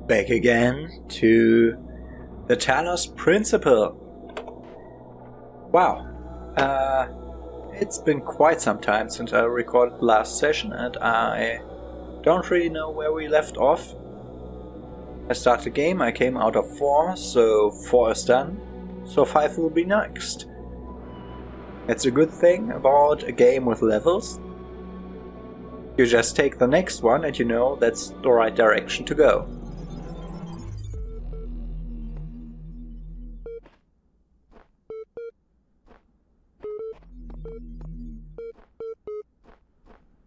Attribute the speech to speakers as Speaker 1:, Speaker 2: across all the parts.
Speaker 1: Back again to the Talos principle. Wow, it's been quite some time since I recorded the last session and I don't really know where we left off. I started the game, I came out of 4, so 4 is done, so 5 will be next. That's a good thing about a game with levels. You just take the next one and you know that's the right direction to go.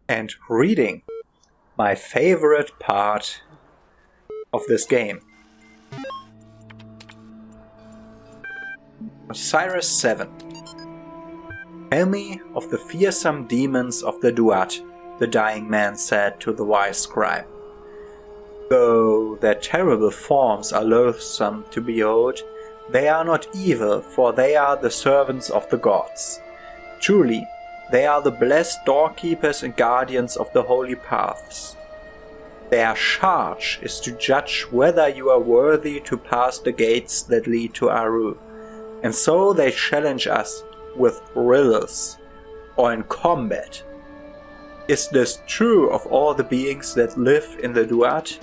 Speaker 1: And reading, my favorite part of this game. Osiris 7. Tell me of the fearsome demons of the Duat, the dying man said to the wise scribe. Though their terrible forms are loathsome to behold, they are not evil, for they are the servants of the gods. Truly, they are the blessed doorkeepers and guardians of the holy paths. Their charge is to judge whether you are worthy to pass the gates that lead to Aru, and so they challenge us with riddles, or in combat. Is this true of all the beings that live in the Duat?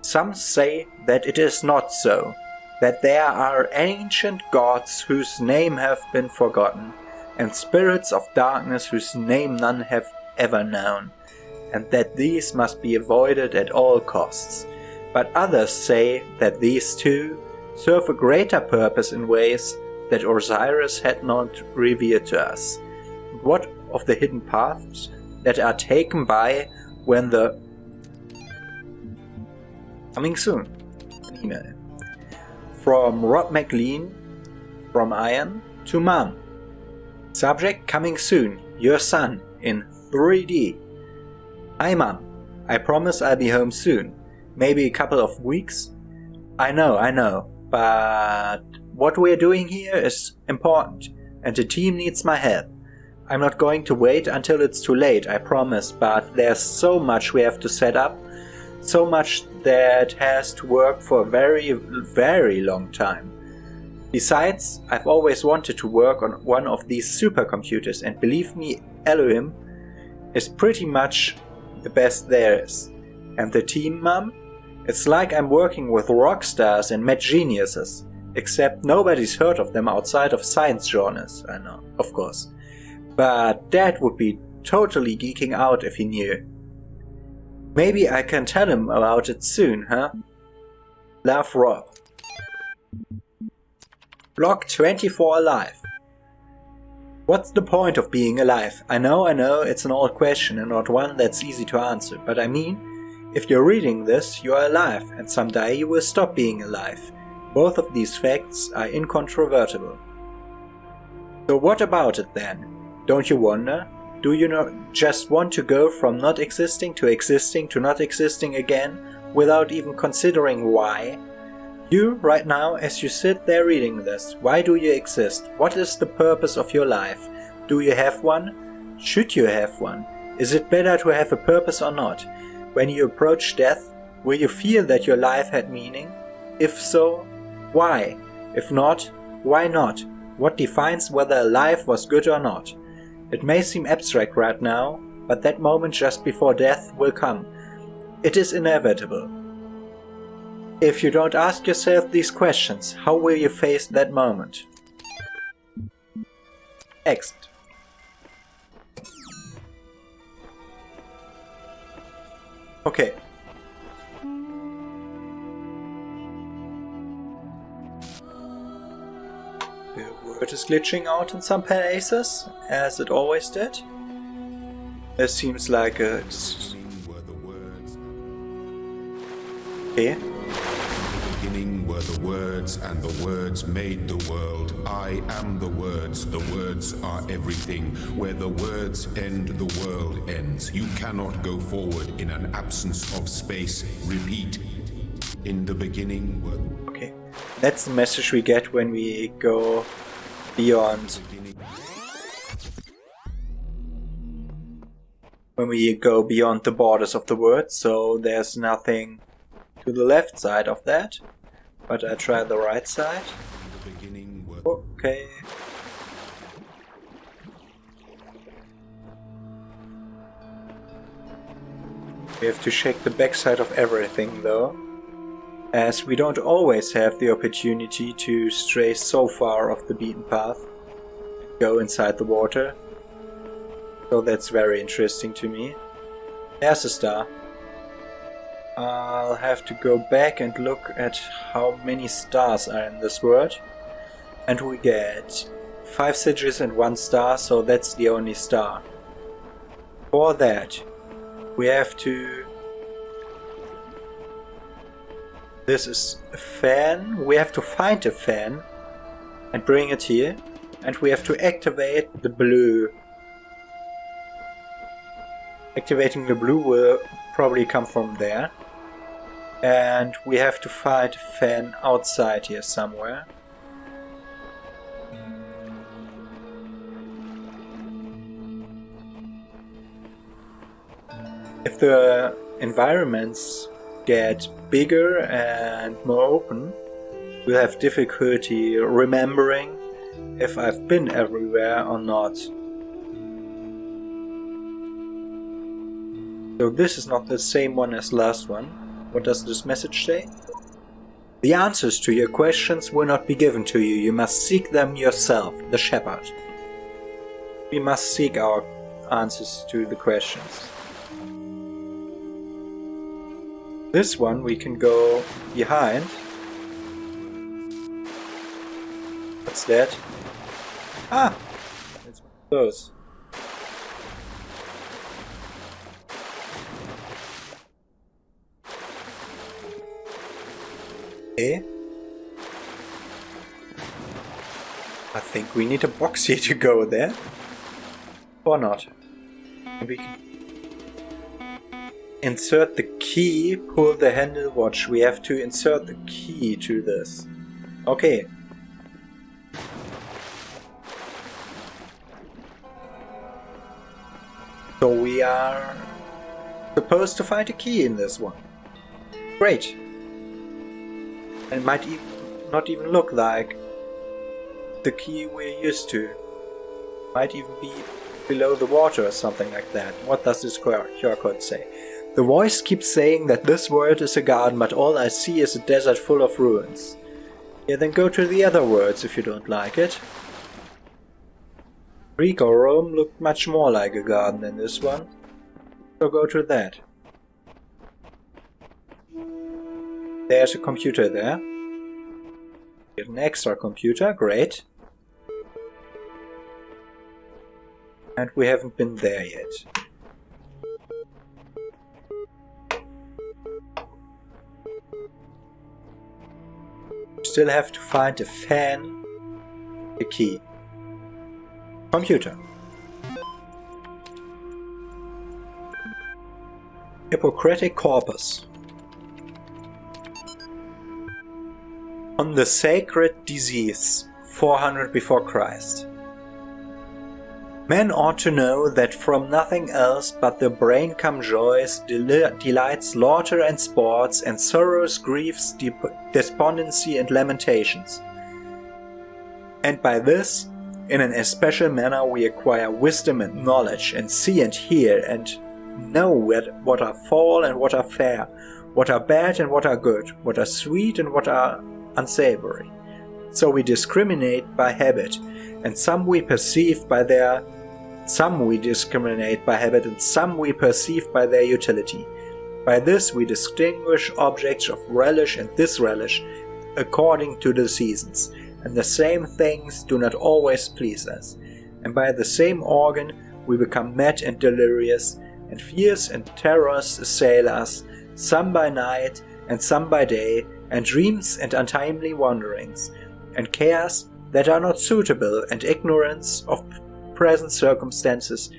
Speaker 1: Some say that it is not so, that there are ancient gods whose name have been forgotten, and spirits of darkness whose name none have ever known, and that these must be avoided at all costs. But others say that these too serve a greater purpose in ways that Osiris had not revealed to us. What of the hidden paths that are taken by when the... Coming soon. An email. From Rob McLean, from Iron to Mum. Subject coming soon, your son, in 3D. Hi Mum, I promise I'll be home soon, maybe a couple of weeks. I know, but what we're doing here is important, and the team needs my help. I'm not going to wait until it's too late, I promise, but there's so much we have to set up, so much that has to work for a very, very long time. Besides, I've always wanted to work on one of these supercomputers, and believe me, Elohim is pretty much the best there is. And the team, Mum? It's like I'm working with rock stars and mad geniuses, except nobody's heard of them outside of science journals, I know, of course. But Dad would be totally geeking out if he knew. Maybe I can tell him about it soon, huh? Love, Rob. Block 24 alive. What's the point of being alive? I know, it's an old question and not one that's easy to answer, but I mean, if you're reading this, you are alive, and someday you will stop being alive. Both of these facts are incontrovertible. So what about it then? Don't you wonder? Do you not just want to go from not existing to not existing again, without even considering why? You, right now, as you sit there reading this, why do you exist? What is the purpose of your life? Do you have one? Should you have one? Is it better to have a purpose or not? When you approach death, will you feel that your life had meaning? If so, why? If not, why not? What defines whether a life was good or not? It may seem abstract right now, but that moment just before death will come. It is inevitable. If you don't ask yourself these questions, how will you face that moment? Exit. Okay. The word is glitching out in some places, as it always did. This seems like a... Okay.
Speaker 2: Were the words, and the words made the world. I am the words are everything. Where the words end, the world ends. You cannot go forward in an absence of space. Repeat. In the beginning were...
Speaker 1: Okay, that's the message we get when we go beyond. When we go beyond the borders of the word, so there's nothing to the left side of that, but I try the right side. Okay. We have to check the backside of everything though, as we don't always have the opportunity to stray so far off the beaten path, go inside the water. So that's very interesting to me. There's a star. I'll have to go back and look at how many stars are in this world. And we get 5 sigils and 1 star, so that's the only star. For that, we have to... This is a fan. We have to find a fan and bring it here. And we have to activate the blue. Activating the blue will probably come from there. And we have to find a fan outside here somewhere. If the environments get bigger and more open, we'll have difficulty remembering if I've been everywhere or not. So this is not the same one as last one. What does this message say? The answers to your questions will not be given to you. You must seek them yourself, the shepherd. We must seek our answers to the questions. This one we can go behind. What's that? Ah! It's one of those. Okay. I think we need a box here to go there. Or not. We can insert the key, pull the handle, watch. We have to insert the key to this. Okay. So we are supposed to find a key in this one. Great. And it might not even look like the key we're used to. Might even be below the water or something like that. What does this QR code say? The voice keeps saying that this world is a garden, but all I see is a desert full of ruins. Yeah, then go to the other worlds if you don't like it. Greek or Rome looked much more like a garden than this one. So go to that. There's a computer there. Get an extra computer, great. And we haven't been there yet. Still have to find a fan, the key. Computer. Hippocratic corpus. On the sacred disease, 400 before Christ. Men ought to know that from nothing else but the brain come joys, delights, laughter and sports, and sorrows, griefs, despondency and lamentations. And by this, in an especial manner, we acquire wisdom and knowledge, and see and hear, and know what are foul and what are fair, what are bad and what are good, what are sweet and what are unsavory. So we discriminate by habit, and some we perceive by their Some we discriminate by habit, and some we perceive by their utility. By this we distinguish objects of relish and disrelish according to the seasons, and the same things do not always please us. And by the same organ we become mad and delirious, and fears and terrors assail us, some by night and some by day, and dreams and untimely wanderings, and cares that are not suitable, and ignorance of present circumstances,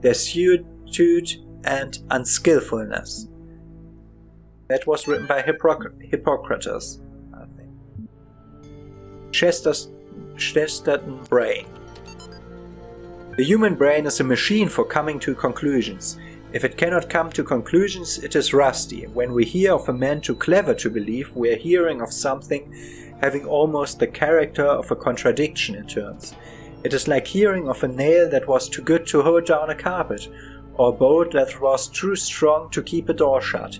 Speaker 1: desuetude and unskillfulness. That was written by Hippocrates, I think. Chesterton brain. The human brain is a machine for coming to conclusions. If it cannot come to conclusions, it is rusty. When we hear of a man too clever to believe, we are hearing of something having almost the character of a contradiction in terms. It is like hearing of a nail that was too good to hold down a carpet, or a bolt that was too strong to keep a door shut.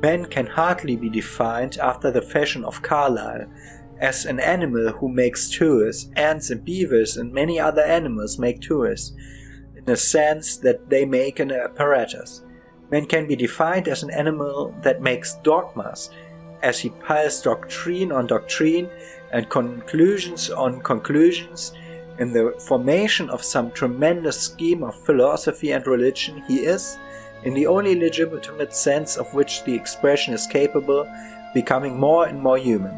Speaker 1: Man can hardly be defined after the fashion of Carlyle, as an animal who makes toys. Ants and beavers and many other animals make toys, in the sense that they make an apparatus. Man can be defined as an animal that makes dogmas, as he piles doctrine on doctrine and conclusions on conclusions. In the formation of some tremendous scheme of philosophy and religion, he is, in the only legitimate sense of which the expression is capable, becoming more and more human.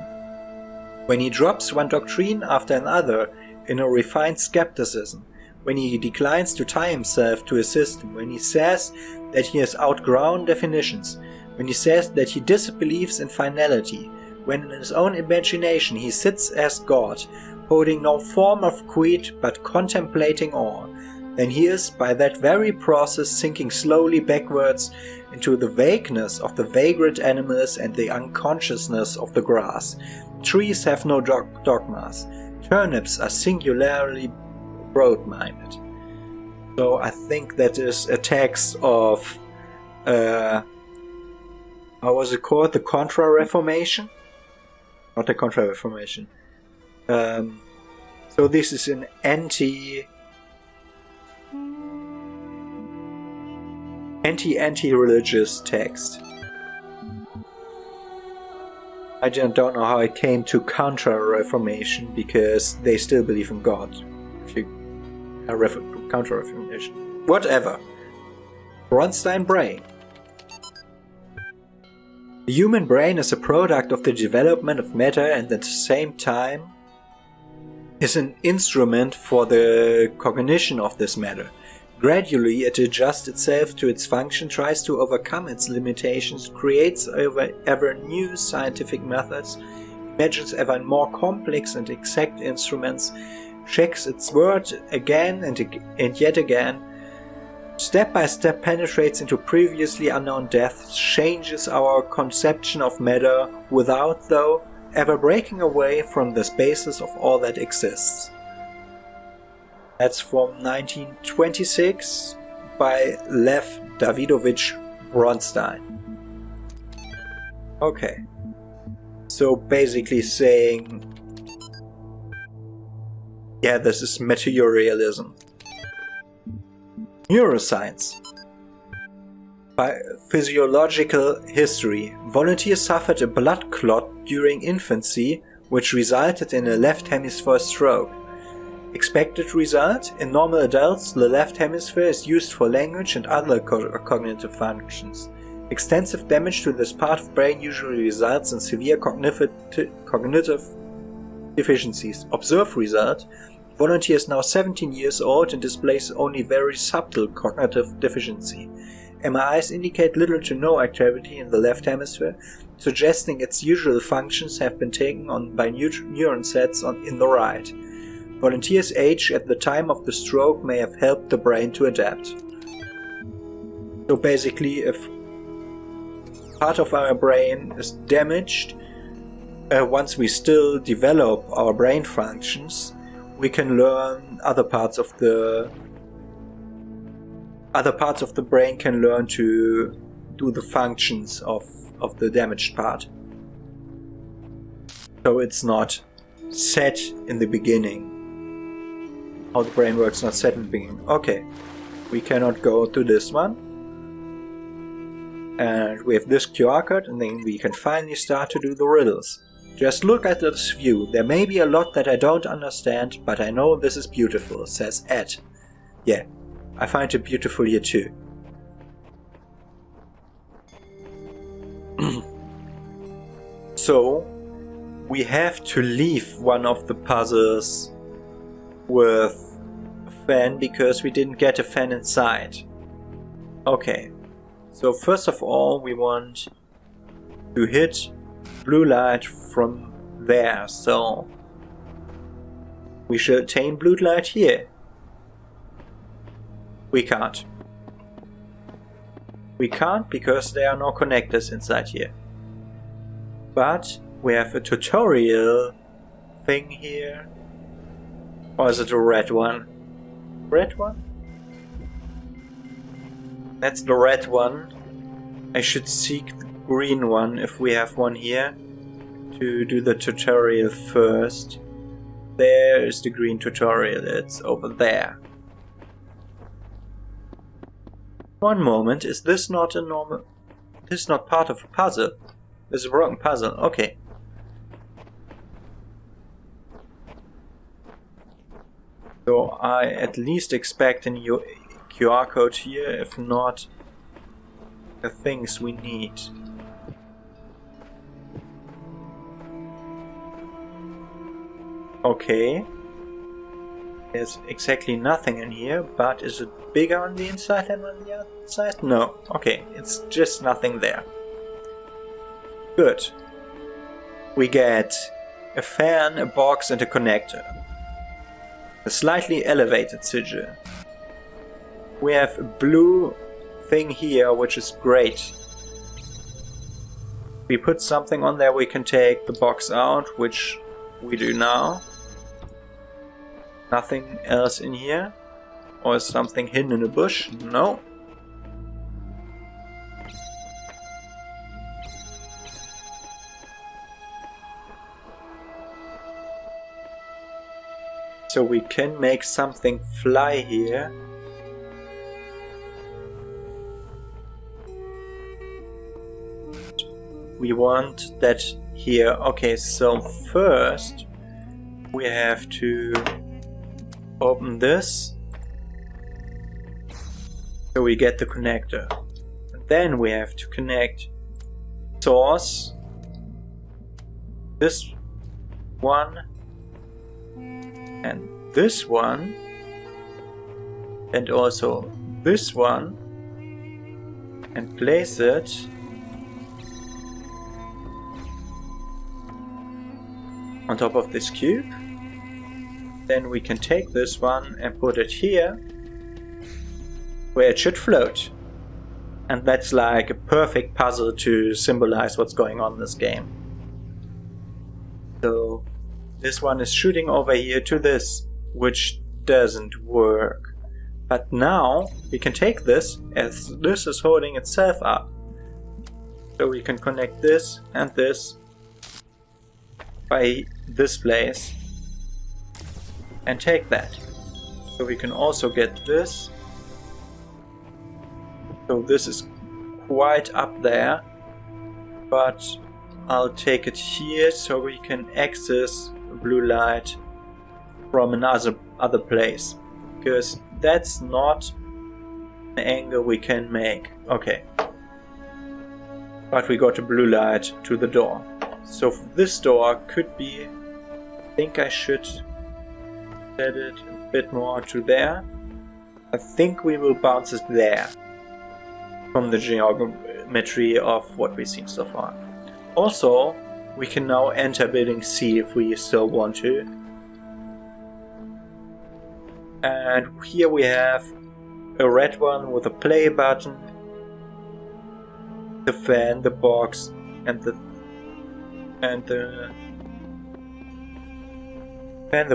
Speaker 1: When he drops one doctrine after another in a refined skepticism, when he declines to tie himself to a system, when he says that he has outgrown definitions, when he says that he disbelieves in finality, when in his own imagination he sits as God, holding no form of creed but contemplating all, then he is by that very process sinking slowly backwards into the vagueness of the vagrant animals and the unconsciousness of the grass. Trees have no dogmas. Turnips are singularly broad-minded. So I think that is a text of, how was it called? The Contra-Reformation? Not the Contra-Reformation. So this is an anti-religious text. I don't know how it came to Counter-Reformation, because they still believe in God. Counter-Reformation. Whatever. Bronstein brain. The human brain is a product of the development of matter and at the same time is an instrument for the cognition of this matter. Gradually it adjusts itself to its function, tries to overcome its limitations, creates ever new scientific methods, imagines ever more complex and exact instruments, checks its word again and yet again, step by step penetrates into previously unknown depths, changes our conception of matter without, though, ever breaking away from the basis of all that exists. That's from 1926 by Lev Davidovich Bronstein. Okay. So basically saying, yeah, this is materialism. Neuroscience. By physiological history, volunteers suffered a blood clot during infancy, which resulted in a left hemisphere stroke. Expected result: in normal adults, the left hemisphere is used for language and other cognitive functions. Extensive damage to this part of brain usually results in severe cognitive deficiencies. Observed result: volunteer is now 17 years old and displays only very subtle cognitive deficiency. MRIs indicate little to no activity in the left hemisphere, suggesting its usual functions have been taken on by neuron sets in the right. Volunteer's age at the time of the stroke may have helped the brain to adapt. So basically, if part of our brain is damaged, once we still develop our brain functions, we can learn other parts of the brain can learn to do the functions of the damaged part. So it's not set in the beginning. How the brain works not set in the beginning. Okay, we cannot go to this one. And we have this QR code, and then we can finally start to do the riddles. Just look at this view. There may be a lot that I don't understand, but I know this is beautiful, says Ed. Yeah, I find it beautiful here too. So, we have to leave one of the puzzles with a fan because we didn't get a fan inside. Okay, so first of all we want to hit blue light from there, so we should attain blue light here. We can't. We can't because there are no connectors inside here. But we have a tutorial thing here. Or is it a red one? Red one? That's the red one. I should seek the green one if we have one here to do the tutorial first. There is the green tutorial, it's over there. One moment, is this not a normal... This is not part of a puzzle. This is a broken puzzle, okay. So I at least expect a new QR code here, if not the things we need. Okay. There's exactly nothing in here, but is it bigger on the inside than on the outside? No. Okay, it's just nothing there. Good. We get a fan, a box and a connector. A slightly elevated sigil. We have a blue thing here, which is great. We put something on there, we can take the box out, which we do now. Nothing else in here? Or is something hidden in a bush? No. So we can make something fly here. We want that here. Okay, so first we have to open this. So we get the connector. And then we have to connect source, this one, and this one, and also this one, and place it on top of this cube. Then we can take this one and put it here, where it should float. And that's like a perfect puzzle to symbolize what's going on in this game. So this one is shooting over here to this, which doesn't work. But now we can take this, as this is holding itself up. So we can connect this and this by this place and take that. So we can also get this. So this is quite up there, but I'll take it here so we can access blue light from another place, because that's not an angle we can make. Okay, but we got a blue light to the door. So this door could be, I think I should set it a bit more to there. I think we will bounce it there from the geometry of what we've seen so far. Also, we can now enter building C if we still want to. And here we have a red one with a play button, the fan, the box, and the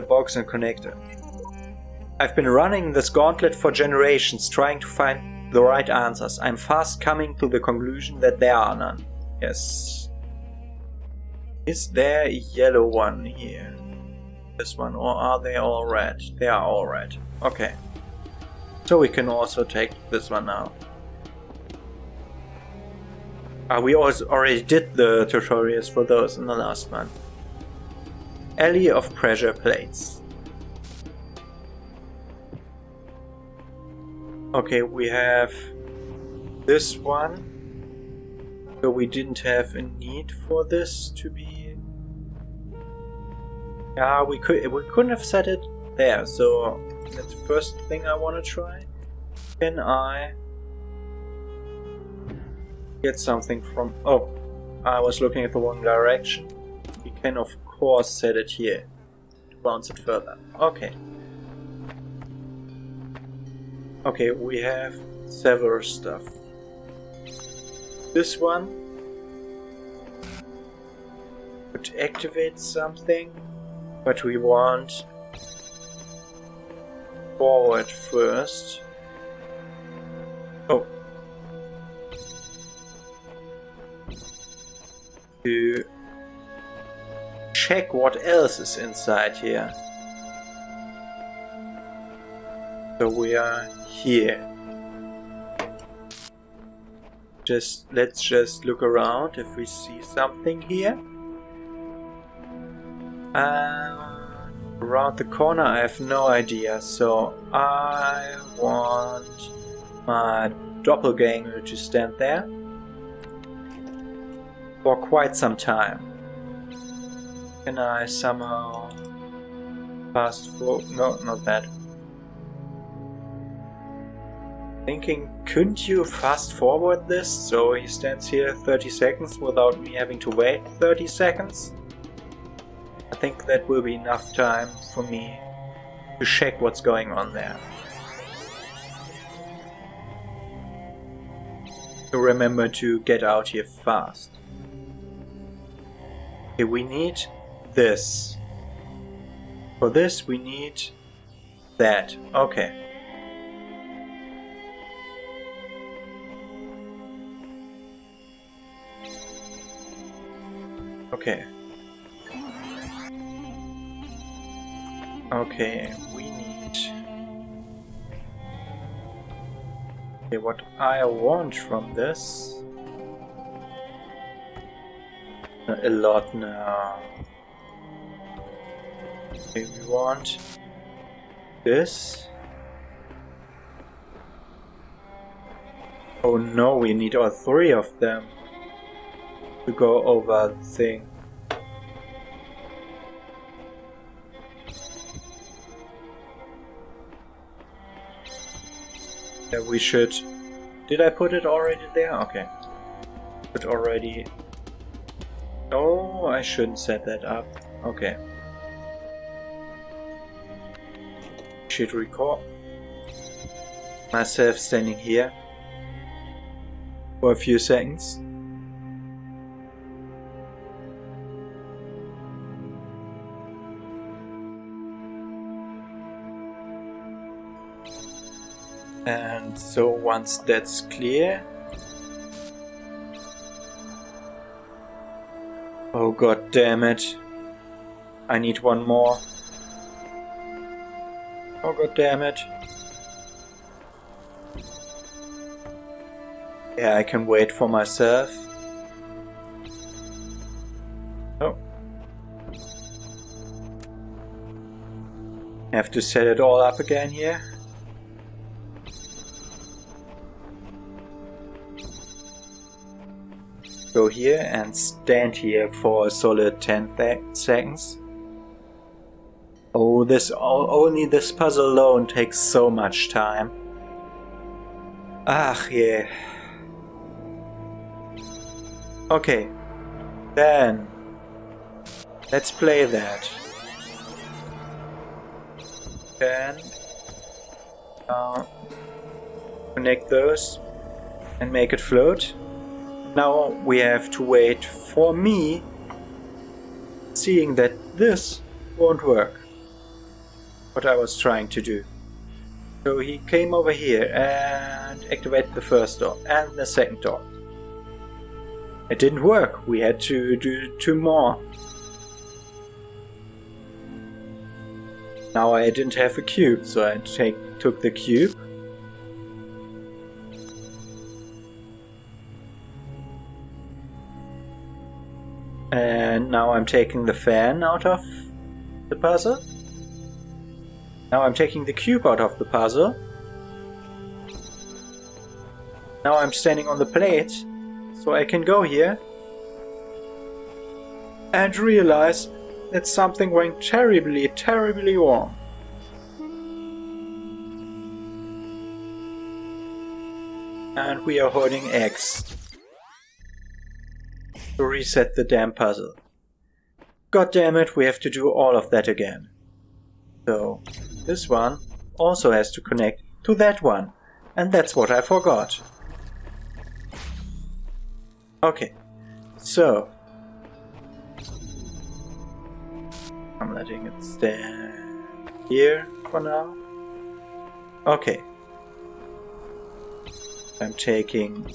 Speaker 1: box and connector. I've been running this gauntlet for generations, trying to find the right answers. I'm fast coming to the conclusion that there are none. Yes. Is there a yellow one here? This one, or are they all red? They are all red. Okay. So we can also take this one now. We also already did the tutorials for those in the last one. Alley of pressure plates. Okay, we have this one. So we didn't have a need for this to be... Yeah, we couldn't have set it there, so that's the first thing I want to try. Can I get something from... Oh, I was looking at the wrong direction. We can of course set it here to bounce it further. Okay. Okay, we have several stuff. This one would activate something, but we want forward first. Oh. To check what else is inside here. So we are here. Let's just look around if we see something here. Around the corner I have no idea, so I want my doppelganger to stand there for quite some time. Can I somehow fast forward? No, not that. Thinking, couldn't you fast forward this so he stands here 30 seconds without me having to wait 30 seconds? I think that will be enough time for me to check what's going on there. So remember to get out here fast. Okay, we need this. For this we need that. Okay. Okay. Okay, we need... Okay, what I want from this... A lot now. Okay, we want... this. Oh no, we need all three of them to go over the thing. Yeah, we should... Did I put it already there? Okay. Put already... Oh, I shouldn't set that up. Okay. Should record myself standing here for a few seconds. And so once that's clear... Oh god damn it. I need one more. Oh god damn it. Yeah, I can wait for myself. Oh. Have to set it all up again here. Go here and stand here for a solid 10 seconds. Oh, only this puzzle alone takes so much time. Ah, yeah. Okay, then let's play that. Then connect those and make it float. Now we have to wait for me seeing that this won't work. What I was trying to do. So he came over here and activated the first door and the second door. It didn't work. We had to do two more. Now I didn't have a cube, so I took the cube. And now I'm taking the fan out of the puzzle. Now I'm taking the cube out of the puzzle. Now I'm standing on the plate, so I can go here and realize that something went terribly, terribly wrong. And we are holding X to reset the damn puzzle. God damn it, we have to do all of that again. So, this one also has to connect to that one, and that's what I forgot. Okay, so I'm letting it stand here for now. Okay, I'm taking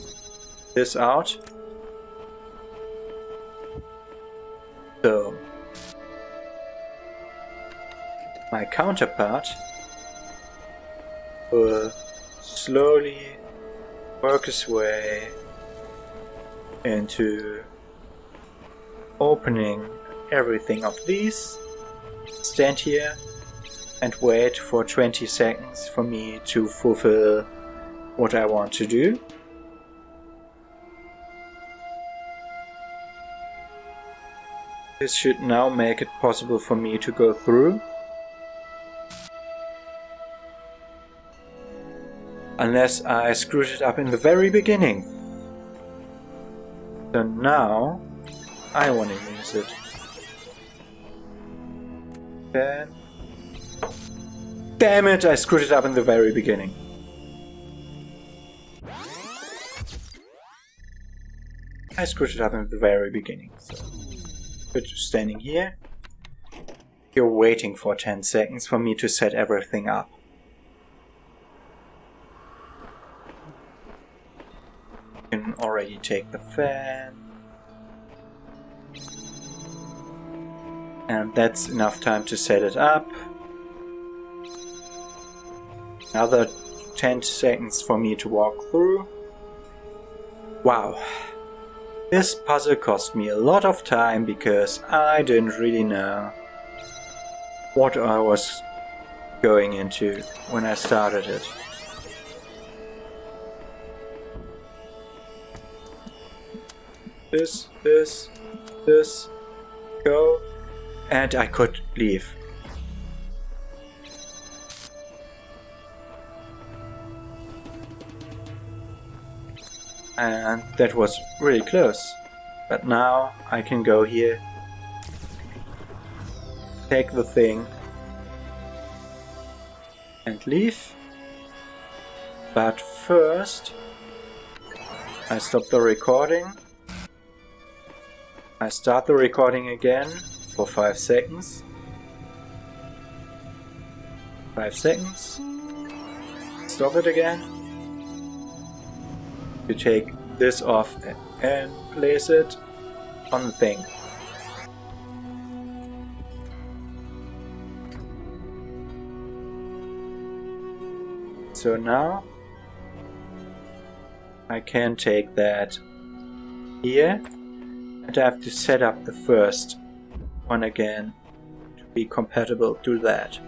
Speaker 1: this out. So my counterpart will slowly work his way into opening everything of these, stand here and wait for 20 seconds for me to fulfill what I want to do. This should now make it possible for me to go through. Unless I screwed it up in the very beginning. So now I want to use it. Then... Damn it, I screwed it up in the very beginning. I screwed it up in the very beginning. So, but standing here, you're waiting for 10 seconds for me to set everything up. You can already take the fan. And that's enough time to set it up. Another 10 seconds for me to walk through. Wow. This puzzle cost me a lot of time because I didn't really know what I was going into when I started it. This, go, and I could leave. And that was really close. But now I can go here, take the thing, and leave. But first, I stop the recording. I start the recording again for 5 seconds. 5 seconds. Stop it again. You take this off and place it on the thing. So now I can take that here. And I have to set up the first one again to be compatible to that.